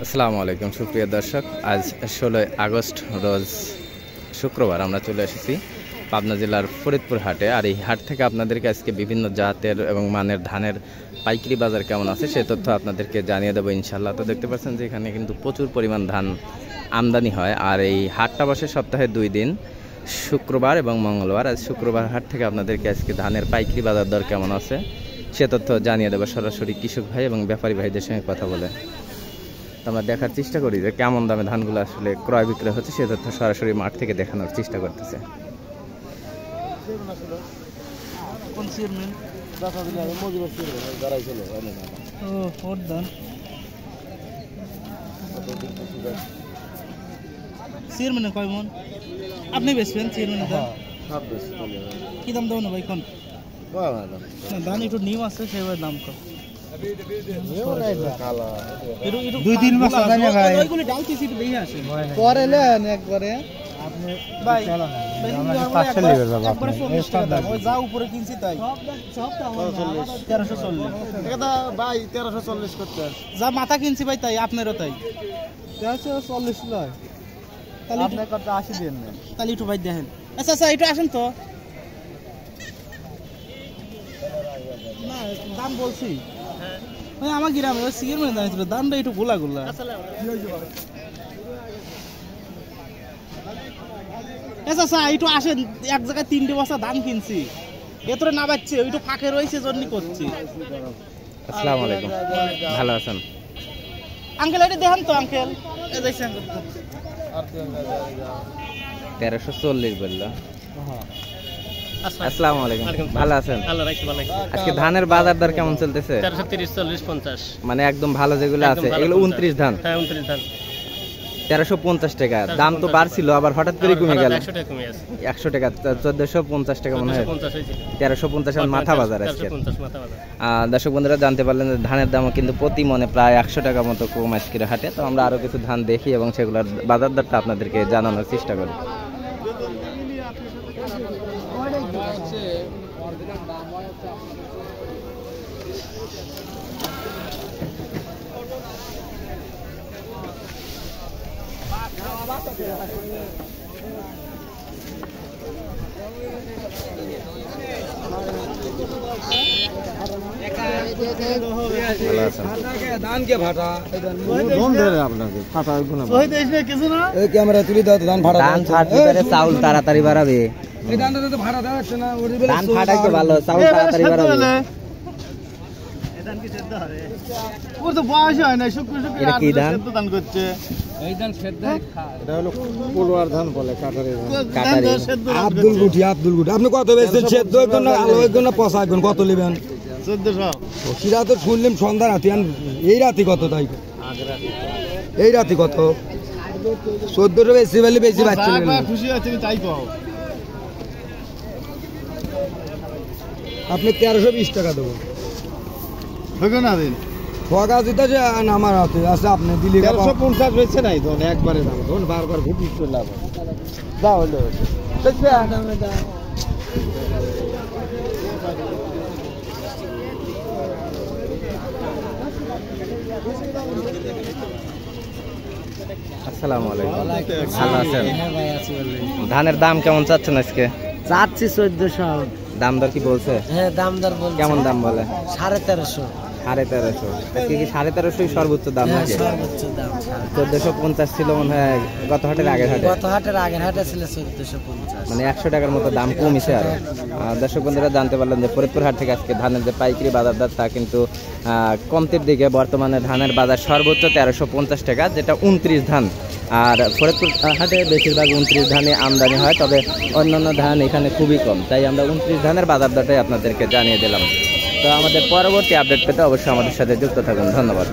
আসসালামু আলাইকুম সুপ্রিয় দর্শক, আজ 16 আগস্ট রোজ শুক্রবার আমরা চলে এসেছি পাবনা জেলার ফরিদপুর হাটে। আর এই হাট থেকে আপনাদেরকে আজকে বিভিন্ন জাতের এবং মানের ধানের পাইকারি বাজার কেমন আছে সে তথ্য আপনাদেরকে জানিয়ে দেবো ইনশাল্লাহ। তো দেখতে পাচ্ছেন যে এখানে কিন্তু প্রচুর পরিমাণ ধান আমদানি হয়। আর এই হাটটা বসে সপ্তাহে 2 দিন, শুক্রবার এবং মঙ্গলবার। আজ শুক্রবার হাট থেকে আপনাদেরকে আজকে ধানের পাইকারি বাজার দর কেমন আছে সে তথ্য জানিয়ে দেবো সরাসরি কৃষক ভাই এবং ব্যাপারী ভাইদের সঙ্গে কথা বলে। আমরা দেখার চেষ্টা করি যে কেমন দামে ধানগুলো আসলে ক্রয় বিক্রয় হচ্ছে সে তথ্য সরাসরি মাঠ থেকে দেখানোর চেষ্টা করতেছে। আপনি বেচবেন কি দাম দেবো না ভাই? কোন ধান একটু নিম আছে সেভাবে দাম কম। 2-3 মাস আগে ভাই ওইগুলো ডালতেছি একটু দেখে আসেন পরে নেন একবারে। আপনি ভাই আমরা 500 লিটার বাবা একবারে 40 টাকা দাম ওই যা উপরে কিনছি তাই সবটা 1340 এটা ভাই 1340 করতে যা মাথা কিনছি ভাই তাই আপনারও তাই 1340 লয়। তাহলে আপনি কত 80 দেন না তাহলে একটু ভাই দেখেন। আচ্ছা আচ্ছা একটু আসেন তো না দাম বলছি। হ্যাঁ আমার গ্রামে ওই সিএর মনে দাঁড়িয়েছিল দামটা একটু গোলা গোলা। আচ্ছা একটু আসেন এক জায়গায় 3টে বস্তা ধান কিনছি এতরে না বাচ্চে ওইটু ফাঁকে রয়েছে জন্য করছি। আসসালামু আলাইকুম, ভালো আছেন আঙ্কেল? এটা দেখেন তো আঙ্কেল 1340 বললো। আসসালামু আলাইকুম, ভালো আছেন? আজকে ধানের বাজার দর কেমন চলতেছে? 1330 40 50 মানে একদম ভালো যেগুলো আছে এগুলো 29 ধান। হ্যাঁ 29 ধান 1350 টাকা। দাম তো বাড়ছিল আবার হঠাৎ করে কমে গেল 100 টাকা কমে আছে। 100 টাকা 1450 টাকা মনে হয় 1350 এর মাথা বাজার আজকে। দর্শক বন্ধুরা জানতে পারলেন যে ধানের দামও কিন্তু প্রতি মনে প্রায় 100 টাকা মতো কম আজকের হাটে। তো আমরা আরো কিছু ধান দেখি এবং সেগুলোর বাজার দরটা আপনাদেরকে জানানোর চেষ্টা করি। চাউল তাড়াতাড়ি বাড়াবে, ধান ফাটাই তো ভালো, চাউল তাড়াতাড়ি বাড়াবে। বয়স হয় না এটা কি ধান? আব্দুল গুটি আপনি কত বেচছেন? সেদ্ধ আলো পচা কত নেবেন? 1400। সিরা তো শুনলাম সন্ধ্যা রাতে, এই রাতে কত? তাই এই রাতে কত? 1400 বেশি বলে বেশি পাচ্ছি খুশি আছে তাই পাও। আপনি 1320 টাকা দেবো না দিন ফগা দিতে আমার হাতে আছে। আপনি দিলি 1350 বেচছে নাই ধন একবারে দাম ধন বারবার ঘুটি চলে যাবে যা হলো আসসালামু আলাইকুম, ভালো আছেন? ধানের দাম কেমন চাচ্ছেন আজকে? চাচ্ছি 1400। দাম দর কি বলছে? হ্যাঁ দাম দর বলছে। কেমন দাম বলে? 1350। 1350 আজকে কি 1350 সর্বোচ্চ দাম নাকি? সর্বোচ্চ দাম 1450 ছিল মনে হয় গত হাটের আগের হাটে। গত হাটের আগের হাটে ছিল 1450, মানে 100 টাকার মতো দাম কমেছে। আর দর্শক বন্ধুরা জানতে পারলেন যে ফরিদপুর হাট থেকে আজকে ধানের যে পাইকারি বাজার দর তা কিন্তু কমতির দিকে। বর্তমানে ধানের বাজার সর্বোচ্চ 1350 টাকা, যেটা 29 ধান। আর ফরিদপুর হাটে বেশিরভাগ 29 ধানে আমদানি হয়, তবে অন্যান্য ধান এখানে খুবই কম। তাই আমরা 29 ধানের বাজার দরটাই আপনাদেরকে জানিয়ে দিলাম। তো আমাদের পরবর্তী আপডেট পেতে অবশ্যই আমাদের সাথে যুক্ত থাকুন। ধন্যবাদ।